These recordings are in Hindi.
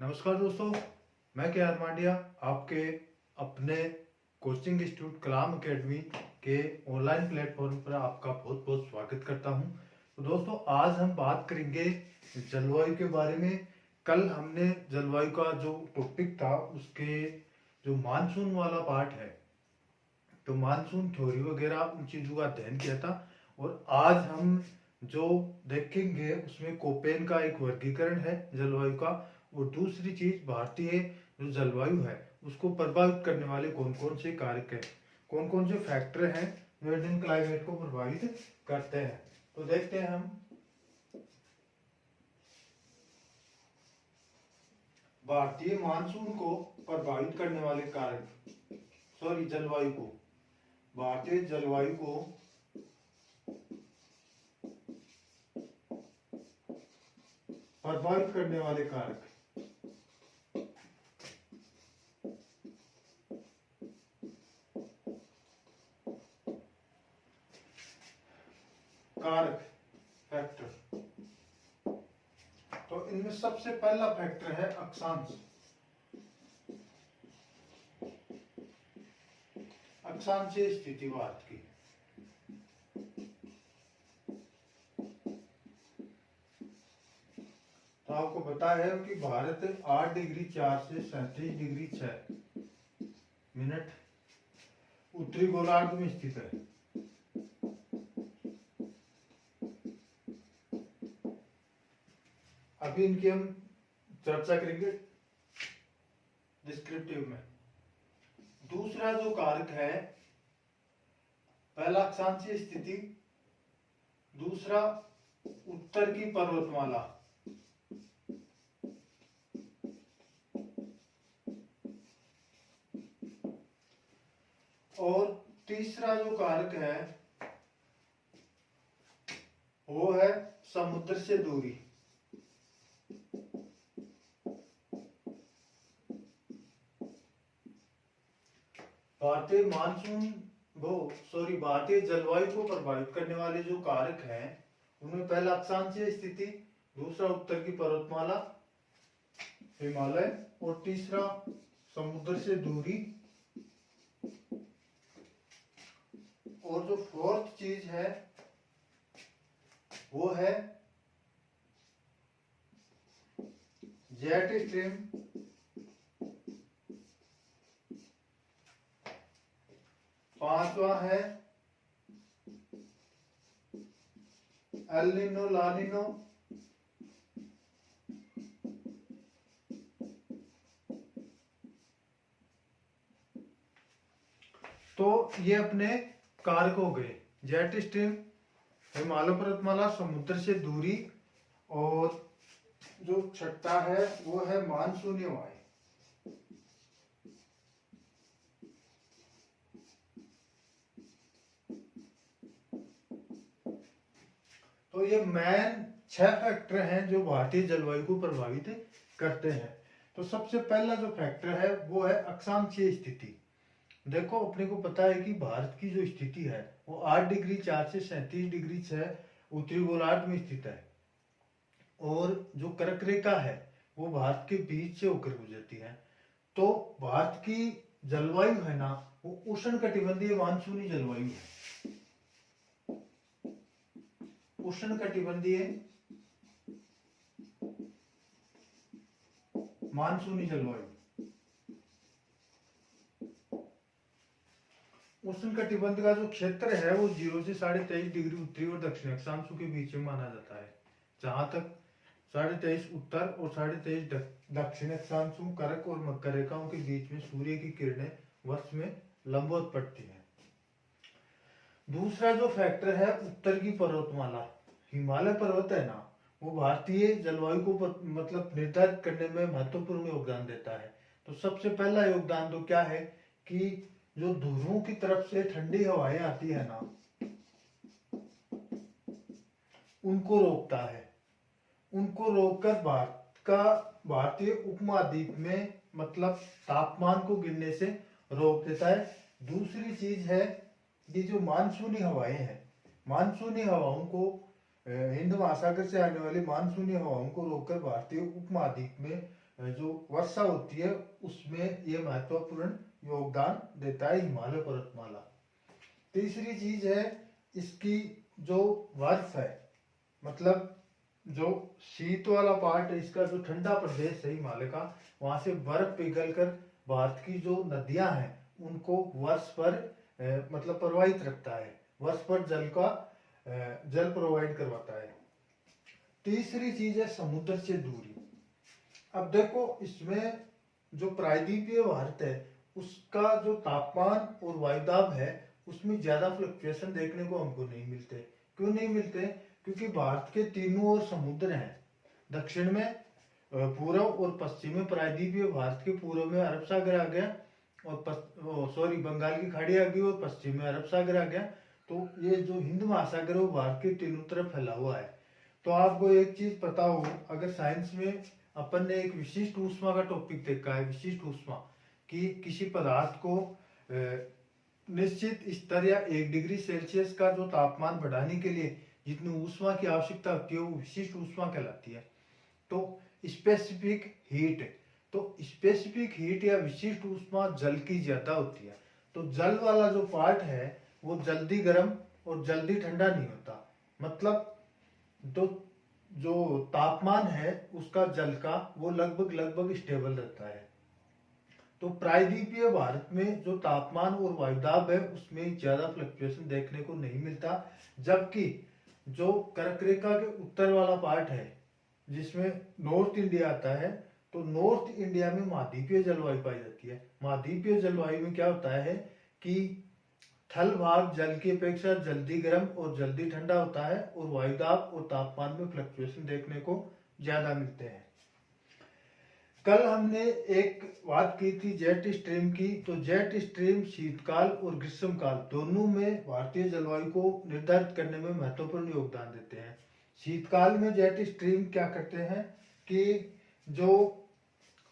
नमस्कार दोस्तों, मैं के आर मांडिया आपके अपने कोचिंग इंस्टीट्यूट कलाम एकेडमी के ऑनलाइन प्लेटफॉर्म पर आपका बहुत बहुत स्वागत करता हूं। तो दोस्तों, आज हम बात करेंगे जलवायु के बारे में। कल हमने जलवायु का जो टॉपिक था उसके जो मानसून वाला पार्ट है, तो मानसून थ्योरी वगैरह उन चीज़ों का अध्ययन किया था। और आज हम जो देखेंगे उसमें कोपेन का एक वर्गीकरण है जलवायु का, और दूसरी चीज भारतीय जो जलवायु है उसको प्रभावित करने वाले कौन कौन से कारक हैं, कौन कौन से फैक्टर हैं जो इंडियन क्लाइमेट को प्रभावित करते हैं। तो देखते हैं हम भारतीय मानसून को प्रभावित करने वाले कारक, जलवायु को, भारतीय जलवायु को प्रभावित करने वाले कारक। कारक फैक्टर, तो इनमें सबसे पहला फैक्टर है अक्षांश। अक्षांशीय स्थिति भारत की। तो आपको पता है कि भारत 8 डिग्री 4 से 37 डिग्री 6 मिनट उत्तरी गोलार्ध में स्थित है। अभी इनकी हम चर्चा करेंगे डिस्क्रिप्टिव में। दूसरा जो कारक है, पहला अक्षांशीय स्थिति, दूसरा उत्तर की पर्वतमाला, और तीसरा जो कारक है वो है समुद्र से दूरी। भारतीय जलवायु को प्रभावित करने वाले जो कारक हैं उनमें पहला अक्षांशीय स्थिति, दूसरा उत्तर की पर्वतमाला हिमालय, और तीसरा समुद्र से दूरी। और जो फोर्थ चीज है वो है जेट स्ट्रीम। पांचवा है एल नीनो ला नीनो। तो ये अपने कारक हो गए, जेट स्ट्रीम, हिमालय पर्वतमाला, समुद्र से दूरी, और जो छठा है वो है मानसूनी हवाएं। तो ये मेन 6 फैक्टर हैं जो भारतीय जलवायु को प्रभावित करते हैं। तो सबसे पहला जो फैक्टर है वो है अक्षांशीय स्थिति। देखो, अपने को पता है कि भारत की जो स्थिति है वो 8 डिग्री 4 से 37 डिग्री 6 उत्तरी गोलार्ध में स्थित है, और जो कर्क रेखा है वो भारत के बीच से होकर गुजरती है। तो भारत की जलवायु है ना, वो उष्णकटिबंधीय मानसूनी जलवायु है। उष्णकटिबंधीय मानसूनी जलवायु। उष्णकटिबंध का जो क्षेत्र है वो 0 से 23.5 डिग्री उत्तरी और दक्षिण अक्षांशों के बीच में माना जाता है, जहां तक 23.5 उत्तर और 23.5 दक्षिण अक्षांशों, कर्क और मकर रेखाओं के बीच में सूर्य की किरणें वर्ष में लंबवत पड़ती हैं। दूसरा जो फैक्टर है उत्तर की पर्वतमाला। हिमालय पर्वत है ना, वो भारतीय जलवायु को मतलब निर्धारित करने में महत्वपूर्ण योगदान देता है। तो सबसे पहला योगदान तो क्या है कि जो ध्रुवों की तरफ से ठंडी हवाएं आती है ना, उनको रोकता है। उनको रोककर भारतीय उपमहाद्वीप में मतलब तापमान को गिरने से रोक देता है। दूसरी चीज है ये जो मानसूनी हवाएं हैं, मानसूनी हवाओं को हिंद महासागर से आने वाली मानसूनी हवाओं को रोककर भारतीय उपमहाद्वीप में जो वर्षा होती है उसमें ये महत्वपूर्ण योगदान देता है हिमालय पर्वतमाला। तीसरी चीज है इसकी जो बर्फ है, मतलब जो शीत वाला पार्ट है इसका, जो ठंडा प्रदेश है हिमालय का, वहां से बर्फ पिघलकर भारत की जो नदियां हैं उनको वर्ष पर मतलब प्रवाहित रखता है, वर्ष पर जल प्रोवाइड करवाता है। तीसरी चीज है समुद्र से दूरी। अब देखो इसमें जो प्रायद्वीपीय भारत है उसका जो तापमान और वायुदाब है उसमें ज्यादा फ्लक्चुएशन देखने को हमको नहीं मिलते। क्यों नहीं मिलते? क्योंकि भारत के तीनों ओर समुद्र हैं। दक्षिण में पूर्व और पश्चिम में प्रायद्वीपीय भारत के पूर्व में अरब सागर आ गया और बंगाल की खाड़ी आ गई, और पश्चिम में अरब सागर आ गया। तो ये जो हिंद महासागर है वो भारत के तीनों तरफ फैला हुआ है। तो आपको एक चीज पता हो, अगर साइंस में अपन ने एक विशिष्ट ऊष्मा का टॉपिक देखा है, विशिष्ट ऊष्मा, कि किसी पदार्थ को निश्चित स्तर या 1 डिग्री सेल्सियस का जो तापमान बढ़ाने के लिए जितनी ऊष्मा की आवश्यकता होती है वो विशिष्ट ऊष्मा कहलाती है। तो स्पेसिफिक हीट, तो स्पेसिफिक हीट या विशिष्ट ऊष्मा जल की ज्यादा होती है। तो जल वाला जो पार्ट है वो जल्दी गर्म और जल्दी ठंडा नहीं होता, मतलब तो जो तापमान है उसका जल का वो लगभग स्टेबल रहता है। तो प्रायद्वीपीय भारत में जो तापमान और वायुदाब है उसमें ज्यादा फ्लक्चुएशन देखने को नहीं मिलता, जबकि जो कर्क रेखा के उत्तर वाला पार्ट है जिसमें नॉर्थ इंडिया आता है, तो नॉर्थ इंडिया में महाद्वीपीय जलवायु पाई जाती है। महाद्वीपीय जलवायु में क्या होता है कि थल भाग जल की अपेक्षा जल्दी गर्म और जल्दी ठंडा होता है और वायुदाब और तापमान में फ्लक्चुएशन देखने को ज्यादा मिलते हैं। कल हमने एक बात की थी जेट स्ट्रीम की, तो जेट स्ट्रीम शीतकाल और ग्रीष्मकाल दोनों में भारतीय जलवायु को निर्धारित करने में महत्वपूर्ण योगदान देते हैं। शीतकाल में जेट स्ट्रीम क्या करते हैं कि जो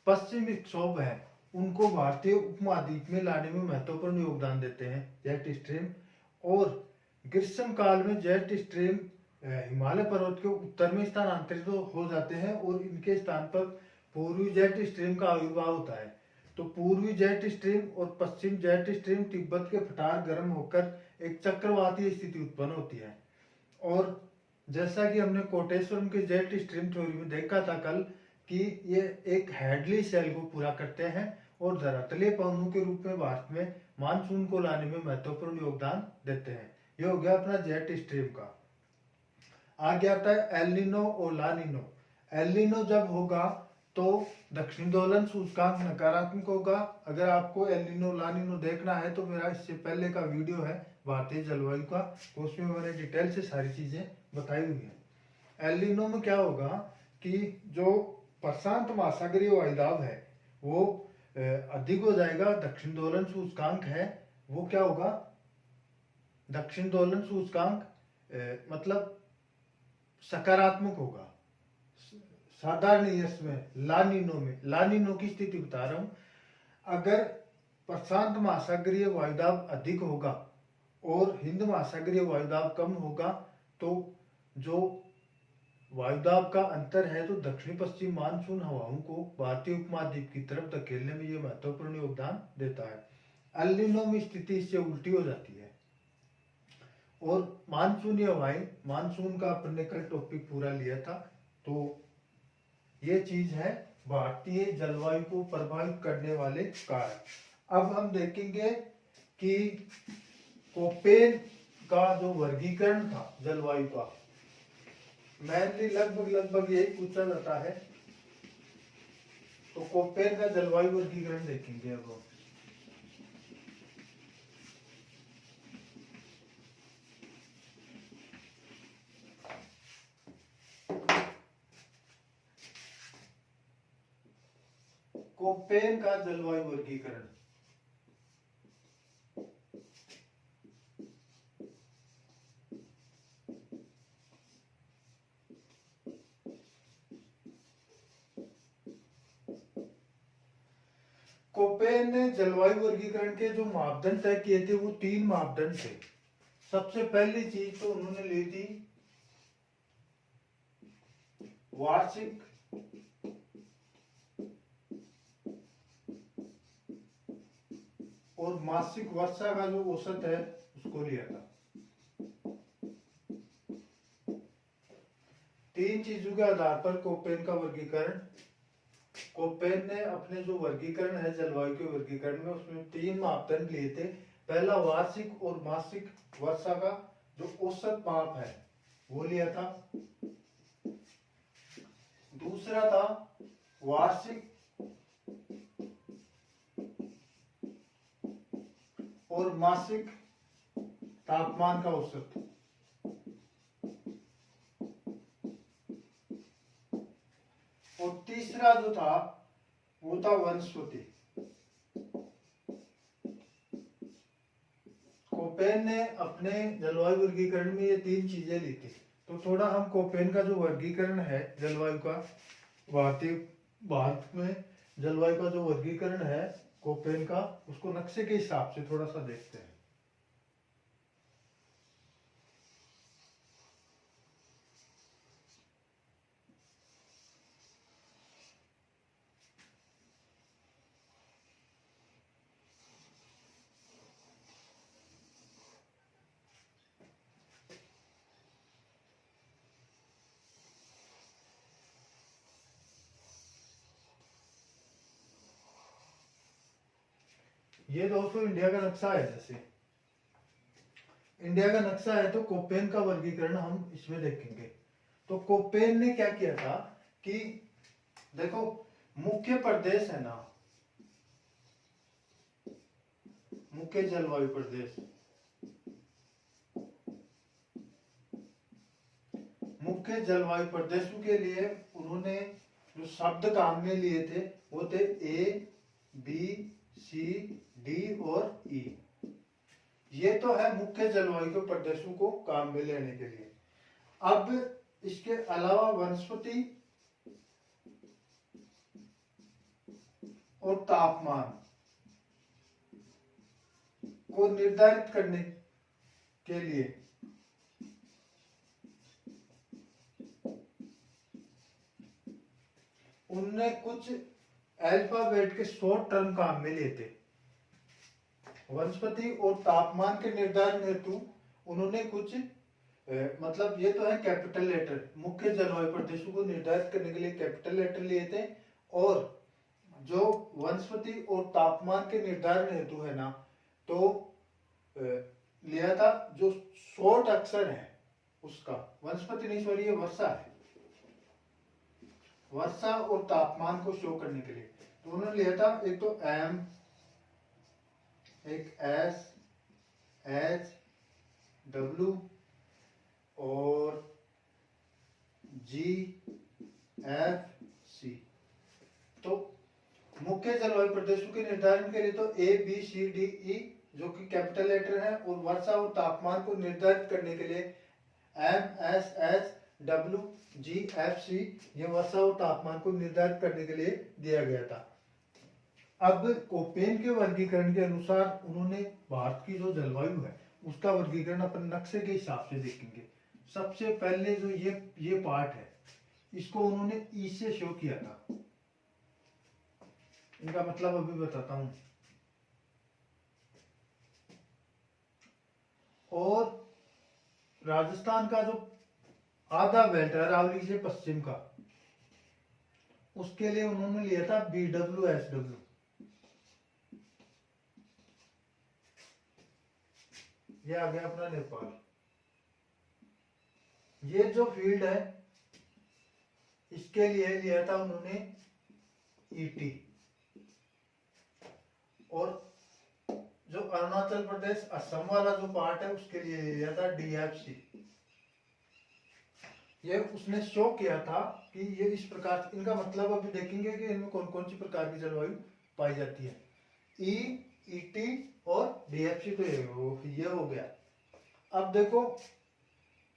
पश्चिमी विक्षोभ है उनको भारतीय उपमहाद्वीप में लाने में महत्वपूर्ण योगदान देते हैं जेट स्ट्रीम, और ग्रीष्म काल में जेट स्ट्रीम हिमालय पर्वत के उत्तर में स्थानांतरित हो जाते हैं और इनके स्थान पर पूर्वी जेट स्ट्रीम का आविर्भाव होता है। तो पूर्वी जेट स्ट्रीम और पश्चिम जेट स्ट्रीम तिब्बत के पठार गर्म होकर एक चक्रवातीय स्थिति उत्पन्न होती है। और जैसा कि हमने कोटेश्वरम के जेट स्ट्रीम थ्योरी में देखा था कल कि ये एक हेडली सेल को पूरा करते हैं और धरातलीय पवनों के रूप में भारत में मानसून को लाने में महत्वपूर्ण योगदान देते हैं। ये हो गया अपना जेट स्ट्रीम का। आगे आता है एल नीनो और ला नीनो। एल नीनो जब होगा तो दक्षिण दोलन सूचकांक नकारात्मक होगा। अगर आपको एल नीनो ला नीनो देखना है तो मेरा इससे पहले का वीडियो है भारतीय जलवायु का, तो उसमें मैंने डिटेल से सारी चीजें बताई हुई है। एल नीनो में क्या होगा कि जो प्रशांत महासागरीय वायुदाब है वो अधिक हो जाएगा। दक्षिण दोलन सूचकांक है वो क्या होगा, दक्षिण दोलन सूचकांक मतलब सकारात्मक होगा। साधारण यस में ला नीनो की स्थिति बता रहा हूं। अगर प्रशांत महासागरीय वायुदाब अधिक होगा और हिंद महासागरीय वायुदाब कम होगा तो जो वायुदाब का अंतर है तो दक्षिण पश्चिम मानसून हवाओं को भारतीय उपमहाद्वीप की तरफ धकेलने में यह महत्वपूर्ण योगदान देता है। एल नीनो में स्थिति इससे उल्टी हो जाती है और मानसूनी हवाएं, मानसून का अपन ने कल टॉपिक पूरा लिया था। तो ये चीज है भारतीय जलवायु को प्रभावित करने वाले कारक। अब हम देखेंगे कि कोपेन का जो वर्गीकरण था जलवायु का, मैनली लगभग यही पूछा जाता है। तो कोपेन का जलवायु वर्गीकरण देखेंगे अब हम। कोपेन का जलवायु वर्गीकरण, कोपेन ने जलवायु वर्गीकरण के जो मापदंड तय किए थे वो 3 मापदंड थे। सबसे पहली चीज तो उन्होंने ली थी वार्षिक और मासिक वर्षा का जो औसत है उसको लिया था। तीन चीजों के आधार पर कोपेन का वर्गीकरण, कोपेन ने अपने जो वर्गीकरण है जलवायु के वर्गीकरण में, उसमें तीन मापदंड लिए थे। पहला वार्षिक और मासिक वर्षा का जो औसत माप है वो लिया था। दूसरा था वार्षिक और मासिक तापमान का औसत। और तीसरा जो था वो था वनस्पति। कोपेन ने अपने जलवायु वर्गीकरण में ये तीन चीजें ली थी। तो थोड़ा हम कोपेन का जो वर्गीकरण है जलवायु का, भारत में जलवायु का जो वर्गीकरण है कोपेन का, उसको नक्शे के हिसाब से थोड़ा सा देखते हैं। ये दोस्तों इंडिया का नक्शा है। जैसे इंडिया का नक्शा है तो कोपेन का वर्गीकरण हम इसमें देखेंगे। तो कोपेन ने क्या किया था कि देखो, मुख्य प्रदेश है ना, मुख्य जलवायु प्रदेश, मुख्य जलवायु प्रदेशों के लिए उन्होंने जो शब्द काम में लिए थे वो थे ए, बी, सी, डी और ई। ये तो है मुख्य जलवायु के प्रदेशों को काम में लेने के लिए। अब इसके अलावा वनस्पति और तापमान को निर्धारित करने के लिए उनने कुछ अल्फाबेट के शॉर्ट टर्म काम में लिए थे। वनस्पति और तापमान के निर्धारण हेतु उन्होंने कुछ मतलब ये तो है कैपिटल लेटर, मुख्य जलवायु प्रदेशों को निर्धारित करने के लिए कैपिटल लेटर लिए थे। और जो वनस्पति और तापमान के निर्धारण हेतु है ना, तो लिया था जो शॉर्ट अक्षर है उसका, वनस्पति नहीं सॉरी ये वर्षा है, वर्षा और तापमान को शो करने के लिए। तो उन्होंने लिया था एक तो एम, एक एस, एच, डब्ल्यू और जी, एफ, सी। तो मुख्य जलवायु प्रदेशों के निर्धारण के लिए तो ए, बी, सी, डी, ई जो कि कैपिटल लेटर है, और वर्षा और तापमान को निर्धारित करने के लिए एम, एस, एच, डब्ल्यू, जी, एफ, सी ये वर्षा और तापमान को निर्धारित करने के लिए दिया गया था। अब कोपेन के वर्गीकरण के अनुसार उन्होंने भारत की जो जलवायु है उसका वर्गीकरण अपन नक्शे के हिसाब से देखेंगे। सबसे पहले जो ये पार्ट है इसको उन्होंने ई से शो किया था। इनका मतलब अभी बताता हूं। और राजस्थान का जो आधा बेल्ट है अरावली से पश्चिम का, उसके लिए उन्होंने लिया था BWSW। ये आ गया अपना नेपाल। ये जो फील्ड है इसके लिए लिया था उन्होंने ET। और जो अरुणाचल प्रदेश असम वाला जो पार्ट है उसके लिए लिया था DFC। ये उसने शो किया था कि ये इस प्रकार, इनका मतलब अभी देखेंगे कि इनमें कौन कौन सी प्रकार की जलवायु पाई जाती है। E, ET और DFC तो ये हो गया। अब देखो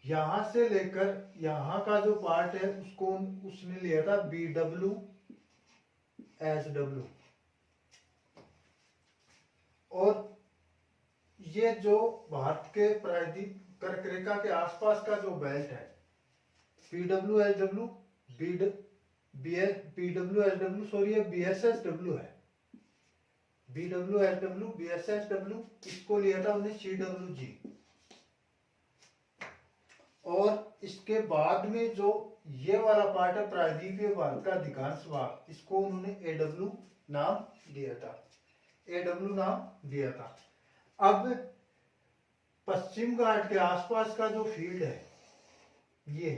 यहां से लेकर यहां का जो पार्ट है उसको उसने लिया था BWSW। और ये जो भारत के प्रायद्वीप कर्क रेखा के आसपास का जो बेल्ट है PWSW, PWSW सॉरी ये BSSW है। BWSW, BSSW, इसको लिया था हमने CWG। और इसके बाद में जो ये वाला पार्ट है प्रायद्वीपीय भारत का अधिकांश भाग, इसको उन्होंने AW नाम दिया था, AW नाम दिया था। अब पश्चिम घाट के आसपास का जो फील्ड है ये,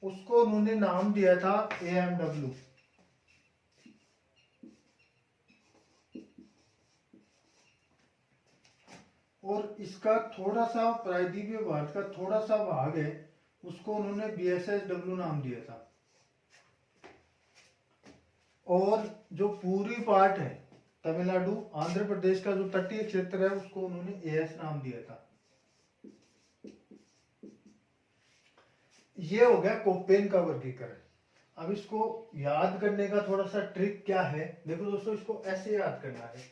उसको उन्होंने नाम दिया था AMW। और इसका थोड़ा सा प्रायद्वीपीय भारत का थोड़ा सा भाग है, उसको उन्होंने BSSW नाम दिया था। और जो पूरी पार्ट है तमिलनाडु आंध्र प्रदेश का जो तटीय क्षेत्र है, उसको उन्होंने AS नाम दिया था। ये हो गया कोपेन का वर्गीकरण। अब इसको याद करने का थोड़ा सा ट्रिक क्या है, देखो दोस्तों, इसको ऐसे याद करना है,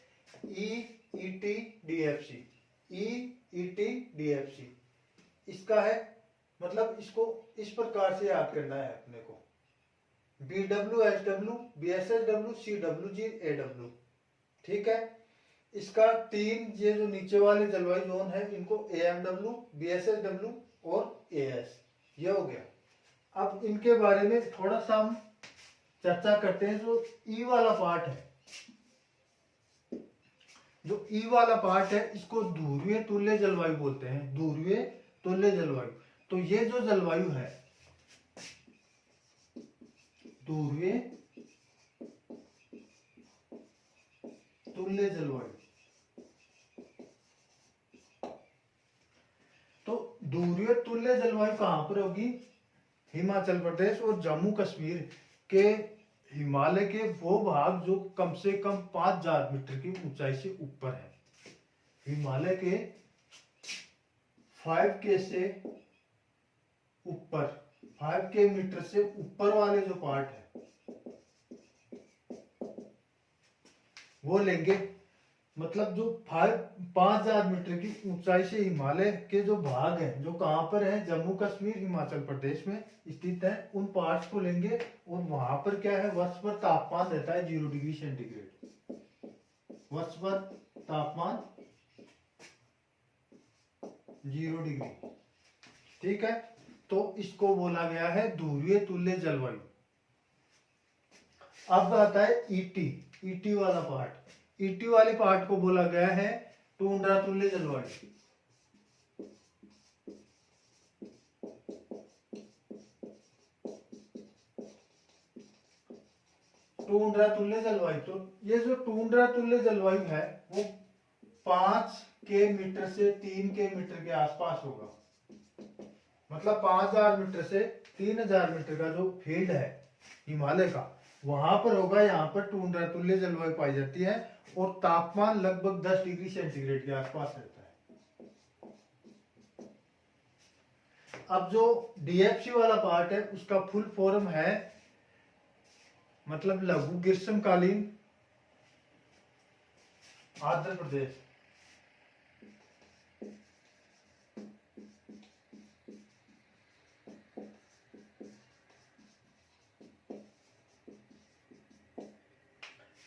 EET-DFC, EET-DFC इसका है, मतलब इसको इस प्रकार से याद करना है अपने को, BWSW, BSSW, CWG, AW, ठीक है। इसका तीन ये जो नीचे वाले जलवायु जोन है, इनको AMW, BSSW और AS, ये हो गया। अब इनके बारे में थोड़ा सा हम चर्चा करते हैं। जो ई वाला पार्ट है, जो ई वाला पार्ट है, इसको ध्रुवीय तुल्य जलवायु बोलते हैं, ध्रुवीय तुल्य जलवायु। तो ये जो जलवायु है ध्रुवीय तुल्य जलवायु, तो ध्रुवीय तुल्य जलवायु कहां पर होगी? हिमाचल प्रदेश और जम्मू कश्मीर के हिमालय के वो भाग जो कम से कम 5000 मीटर की ऊंचाई से ऊपर है। हिमालय के 5K से ऊपर, 5K मीटर से ऊपर वाले जो पार्ट है वो लेंगे। मतलब जो 5000 मीटर की ऊंचाई से हिमालय के जो भाग हैं, जो कहां पर है, जम्मू कश्मीर हिमाचल प्रदेश में स्थित है, उन पार्ट्स को लेंगे। और वहां पर क्या है, वर्ष भर तापमान रहता है 0 डिग्री सेंटीग्रेड, वर्ष भर तापमान 0 डिग्री, ठीक है। तो इसको बोला गया है ध्रुवीय तुल्य जलवायु। अब आता है ईटी वाला पार्ट। ईटी वाले पार्ट को बोला गया है टुंड्रा तुल्य जलवायु। टुंड्रा तुल्य जलवायु, तो ये जो टुंड्रा तुल्य जलवायु है वो 5K मीटर से 3K मीटर के आसपास होगा। मतलब 5000 मीटर से 3000 मीटर का जो फील्ड है हिमालय का, वहां पर होगा। यहाँ पर टुंड्रा तुल्य जलवायु पाई जाती है और तापमान लगभग 10 डिग्री सेंटीग्रेड के आसपास रहता है। अब जो DFC वाला पार्ट है, उसका फुल फॉर्म है, मतलब लघु ग्रीष्मकालीन आंध्र प्रदेश।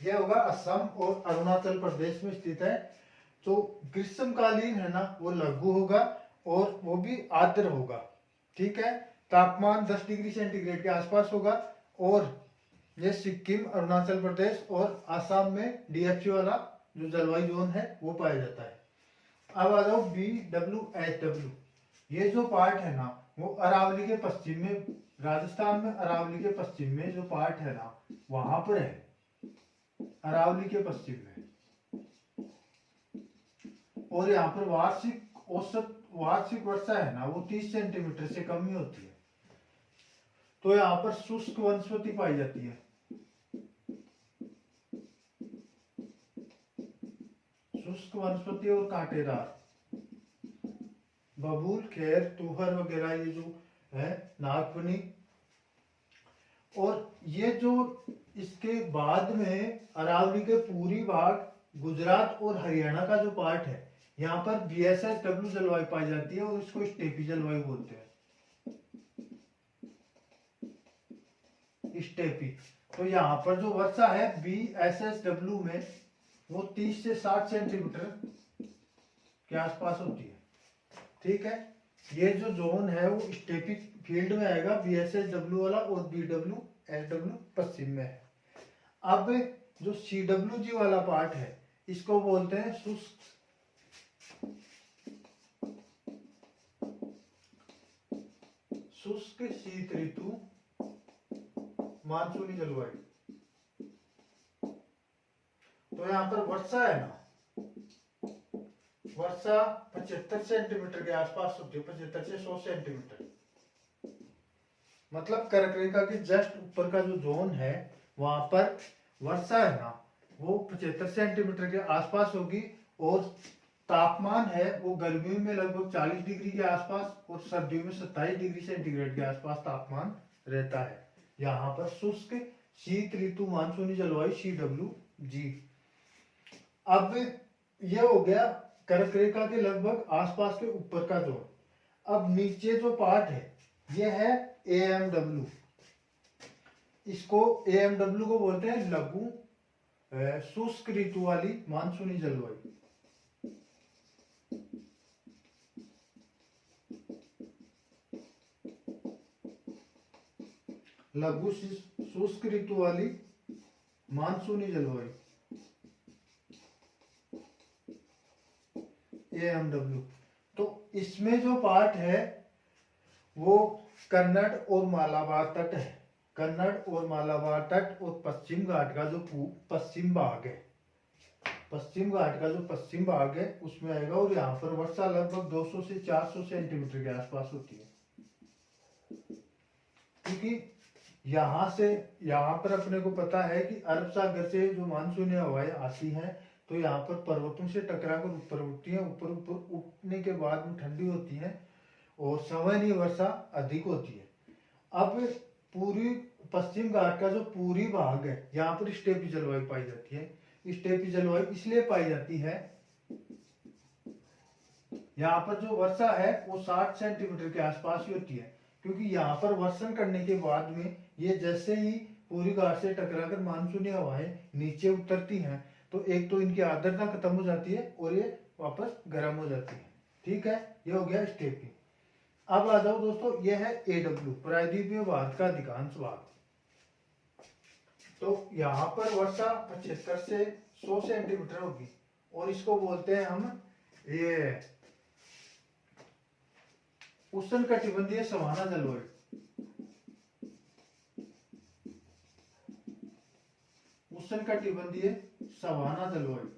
यह होगा असम और अरुणाचल प्रदेश में स्थित है। तो ग्रीष्मकालीन है ना, वो लघु होगा और वो भी आर्द्र होगा, ठीक है। तापमान 10 डिग्री सेंटीग्रेड के आसपास होगा। और ये सिक्किम, अरुणाचल प्रदेश और आसाम में DFC वाला जो जलवायु जोन है वो पाया जाता है। अब आ जाओ BWSW। ये जो पार्ट है ना, वो अरावली के पश्चिम में, राजस्थान में अरावली के पश्चिम में जो पार्ट है ना, वहां पर है, अरावली के पश्चिम में। और यहाँ पर वार्षिक वर्षा है ना, वो 30 सेंटीमीटर से कम ही होती है। तो यहाँ पर शुष्क वनस्पति पाई जाती है, शुष्क वनस्पति और कांटेदार, बबूल, खेर, तुहर वगैरह, ये जो है नागफनी। और ये जो इसके बाद में अरावली के पूरी भाग, गुजरात और हरियाणा का जो पार्ट है, यहाँ पर BSSW जलवायु पाई जाती है और इसको स्टेपी जलवायु बोलते हैं, स्टेपी। तो यहाँ पर जो वर्षा है BSSW में वो 30 से 60 सेंटीमीटर के आसपास होती है। ठीक है, ये जो जोन है वो स्टेपी फील्ड में आएगा BSSW वाला, और BWSW पश्चिम में है। अब जो CWG वाला पार्ट है इसको बोलते हैं शुष्क शीत ऋतु मानसूनी जलवायु। तो यहाँ पर वर्षा है ना, वर्षा 75 सेंटीमीटर के आसपास होती है, 75 से 100 सेंटीमीटर। मतलब कर्क रेखा के जस्ट ऊपर का जो जोन है वहां पर वर्षा है ना वो 75 सेंटीमीटर के आसपास होगी, और तापमान है वो गर्मियों में लगभग 40 डिग्री के आसपास और सर्दियों में 27 डिग्री सेंटीग्रेड के आसपास तापमान रहता है। यहाँ पर शुष्क शीत ऋतु मानसूनी जलवायु CWG। अब यह हो गया कर्क रेखा के लगभग आसपास के ऊपर का जोन। अब नीचे जो पार्ट है यह है AMW। इसको AMW को बोलते हैं लघु शुष्क ऋतु वाली मानसूनी जलवायु। लघु शुष्क ऋतु वाली मानसूनी जलवायु AMW। तो इसमें जो पार्ट है वो कन्नड़ और मालाबार तट है। कन्नड़ और मालाबार तट और पश्चिम घाट का जो पश्चिम भाग है, पश्चिम घाट का जो पश्चिम भाग है उसमें आएगा, और यहाँ पर वर्षा लगभग 200 से 400 सेंटीमीटर के आसपास होती है। क्योंकि यहाँ से यहाँ पर अपने को पता है कि अरब सागर से जो मानसूनी हवाएं आती हैं तो यहाँ पर पर्वतों से टकराकर ऊपर उठती हैं, ऊपर ऊपर उठने के बाद में ठंडी होती हैं और संवहनीय वर्षा अधिक होती है। अब पूरी पश्चिम घाट का जो पूरी भाग है यहाँ पर स्टेपी जलवायु पाई जाती है। स्टेपी जलवायु इसलिए पाई जाती है, यहाँ पर जो वर्षा है वो 60 सेंटीमीटर के आसपास ही होती है, क्योंकि यहाँ पर वर्षण करने के बाद में ये जैसे ही पूरी घाट से टकराकर मानसूनी हवाएं नीचे उतरती हैं तो एक तो इनकी आर्द्रता खत्म हो जाती है और ये वापस गर्म हो जाती है। ठीक है, ये हो गया स्टेपी। अब आ जाओ दोस्तों, ये है AW प्रायद्वीपीय भारत का अधिकांश भाग। तो यहाँ पर वर्षा 75 से 100 सेंटीमीटर होगी, और इसको बोलते हैं हम ये उष्णकटिबंधीय सवाना जलवायु। उष्णकटिबंधीय सवाना जलवायु।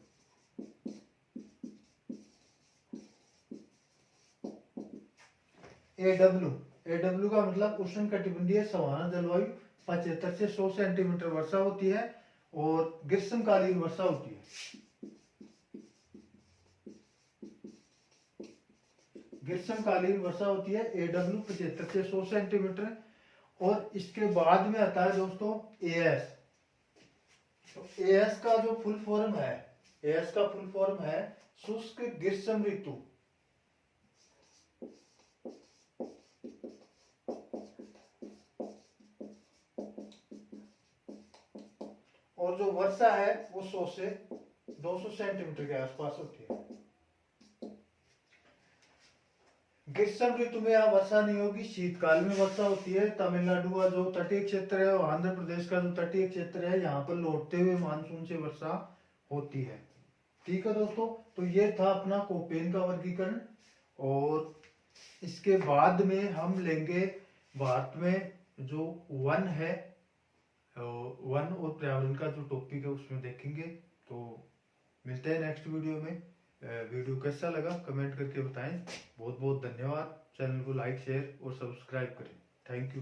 AW का मतलब उष्णकटिबंधीय सवाना जलवायु। 75 से 100 सेंटीमीटर वर्षा होती है और ग्रीष्मकालीन वर्षा होती है। ग्रीष्मकालीन वर्षा होती है AW 75 से 100 सेंटीमीटर। और इसके बाद में आता है दोस्तों AS। तो AS का जो फुल फॉर्म है, AS का फुल फॉर्म है शुष्क ग्रीष्म ऋतु। और जो वर्षा है वो 100 से 200 सेंटीमीटर के आसपास होती है। ग्रीष्म ऋतु में यहाँ वर्षा नहीं होगी, शीतकाल में वर्षा होती है। तमिलनाडु का जो तटीय क्षेत्र है और आंध्र प्रदेश का जो तटीय क्षेत्र है यहाँ पर लौटते हुए मानसून से वर्षा होती है। ठीक है दोस्तों, तो ये था अपना कोपेन का वर्गीकरण। और इसके बाद में हम लेंगे भारत में जो वन है, वन और पर्यावरण का जो टॉपिक है उसमें देखेंगे। तो मिलते हैं नेक्स्ट वीडियो में। वीडियो कैसा लगा कमेंट करके बताएं। बहुत बहुत धन्यवाद। चैनल को लाइक शेयर और सब्सक्राइब करें। Thank you.